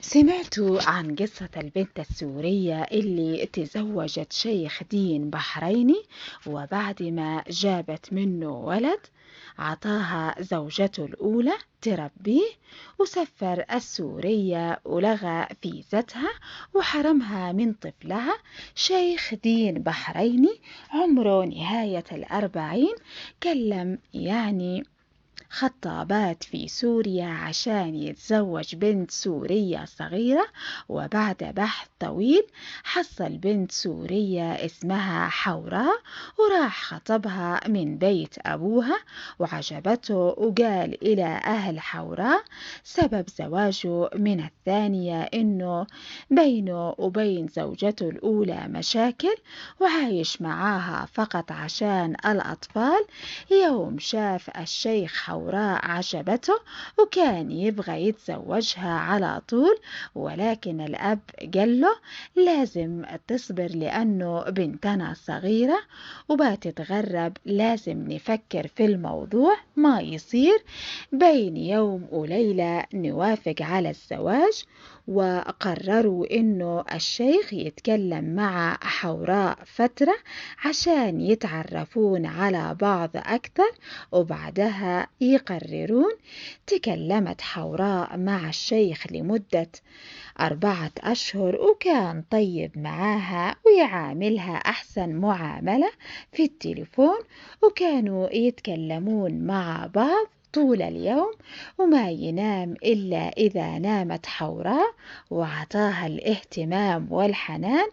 سمعت عن قصة البنت السورية اللي تزوجت شيخ دين بحريني، وبعد ما جابت منه ولد عطاها زوجته الأولى تربيه، وسفر السورية ولغى فيزتها وحرمها من طفلها. شيخ دين بحريني عمره نهاية 40، كلم خطابات في سوريا عشان يتزوج بنت سورية صغيرة، وبعد بحث طويل حصل بنت سورية اسمها حوراء، وراح خطبها من بيت أبوها وعجبته، وقال إلى أهل حوراء سبب زواجه من الثانية إنه بينه وبين زوجته الأولى مشاكل، وعايش معاها فقط عشان الأطفال. يوم شاف الشيخ حوراء عجبته وكان يبغى يتزوجها على طول، ولكن الأب قال له لازم تصبر لأنه بنتنا صغيرة وبتتغرب، لازم نفكر في الموضوع ما يصير بين يوم وليلة نوافق على الزواج. وقرروا إنه الشيخ يتكلم مع حوراء فترة عشان يتعرفون على بعض أكثر، وبعدها يقررون. تكلمت حوراء مع الشيخ لمدة 4 أشهر، وكان طيب معاها ويعاملها أحسن معاملة في التليفون، وكانوا يتكلمون مع بعض طول اليوم، وما ينام إلا إذا نامت حوراء وعطاها الاهتمام والحنان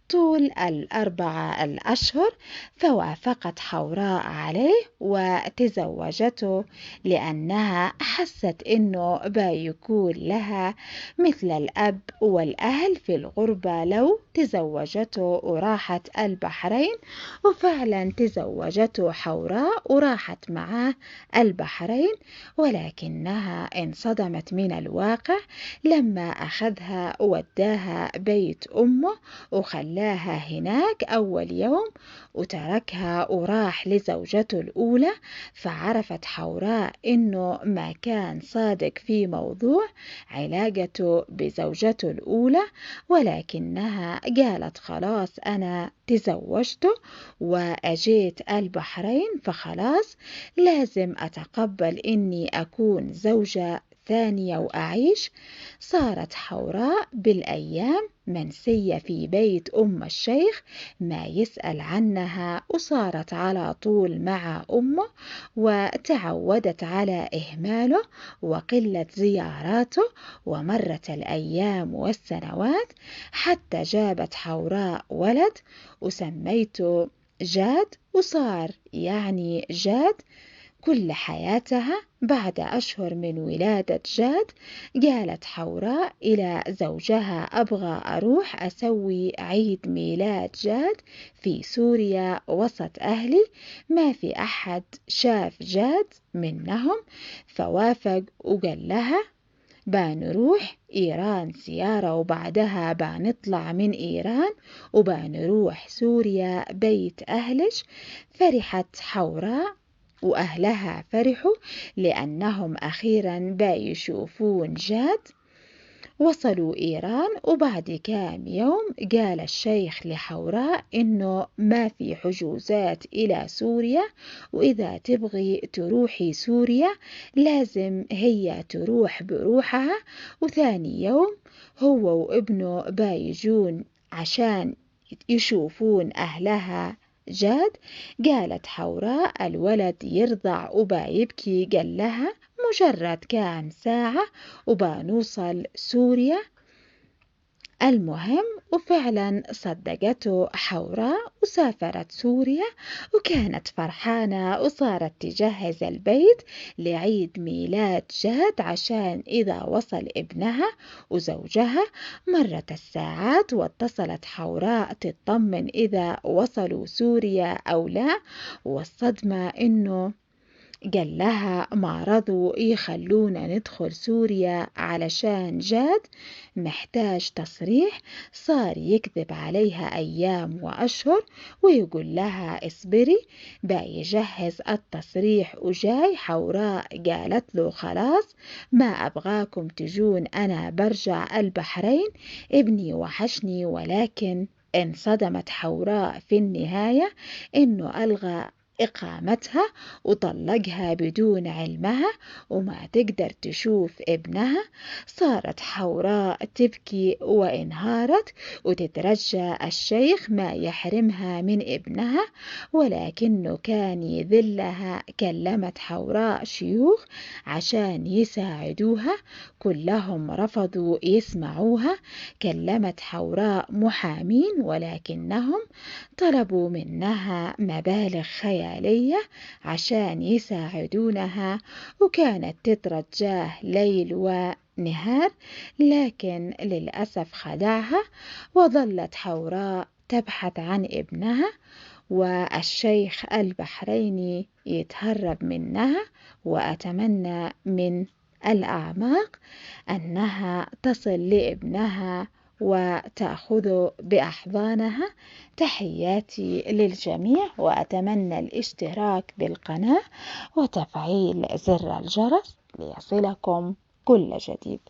طول 4 الأشهر. فوافقت حوراء عليه وتزوجته، لأنها حست إنه بيكون لها مثل الأب والأهل في الغربة لو تزوجته وراحت البحرين. وفعلا تزوجته حوراء وراحت معاه البحرين، ولكنها انصدمت من الواقع لما أخذها وداها بيت أمه وخلاها هناك أول يوم، وتركها وراح لزوجته الأولى. فعرفت حوراء إنه ما كان صادق في موضوع علاقته بزوجته الأولى، ولكنها قالت خلاص أنا تزوجته وأجيت البحرين، فخلاص لازم أتقبل إني أكون زوجة ثانية وأعيش. صارت حوراء بالأيام منسية في بيت أم الشيخ، ما يسأل عنها، وصارت على طول مع أمه، وتعودت على إهماله وقلة زياراته. ومرت الأيام والسنوات حتى جابت حوراء ولد وسميته جاد، وصار جاد كل حياتها. بعد أشهر من ولادة جاد قالت حوراء إلى زوجها أبغى أروح أسوي عيد ميلاد جاد في سوريا وسط أهلي، ما في أحد شاف جاد منهم. فوافق وقال لها بنروح إيران زيارة، وبعدها بنطلع من إيران وبنروح سوريا بيت أهلش. فرحت حوراء وأهلها فرحوا لأنهم أخيرا بيشوفون جاد. وصلوا إيران، وبعد كام يوم قال الشيخ لحوراء إنه ما في حجوزات إلى سوريا، وإذا تبغي تروحي سوريا لازم هي تروح بروحها، وثاني يوم هو وابنه بايجون عشان يشوفون أهلها جاد. قالت حوراء الولد يرضع وبايبكي، قال لها مجرد كام ساعة وبنوصل سوريا. المهم وفعلا صدقته حوراء وسافرت سوريا، وكانت فرحانة وصارت تجهز البيت لعيد ميلاد جاد عشان إذا وصل ابنها وزوجها. مرت الساعات واتصلت حوراء تطمن إذا وصلوا سوريا أو لا، والصدمة إنه قال لها ما رضوا يخلونا ندخل سوريا علشان جاد محتاج تصريح. صار يكذب عليها أيام وأشهر ويقول لها اصبري بيجهز التصريح وجاي. حوراء قالت له خلاص ما أبغاكم تجون، أنا برجع البحرين، ابني وحشني. ولكن انصدمت حوراء في النهاية إنه ألغى إقامتها وطلقها بدون علمها وما تقدر تشوف ابنها. صارت حوراء تبكي وانهارت وتترجى الشيخ ما يحرمها من ابنها، ولكنه كان يذلها. كلمت حوراء شيوخ عشان يساعدوها، كلهم رفضوا يسمعوها. كلمت حوراء محامين ولكنهم طلبوا منها مبالغ خيالية عشان يساعدونها، وكانت تترجاه ليل ونهار، لكن للأسف خدعها. وظلت حوراء تبحث عن ابنها، والشيخ البحريني يتهرب منها. وأتمنى من الأعماق أنها تصل لابنها وتأخذه بأحضانها. تحياتي للجميع، وأتمنى الاشتراك بالقناة وتفعيل زر الجرس ليصلكم كل جديد.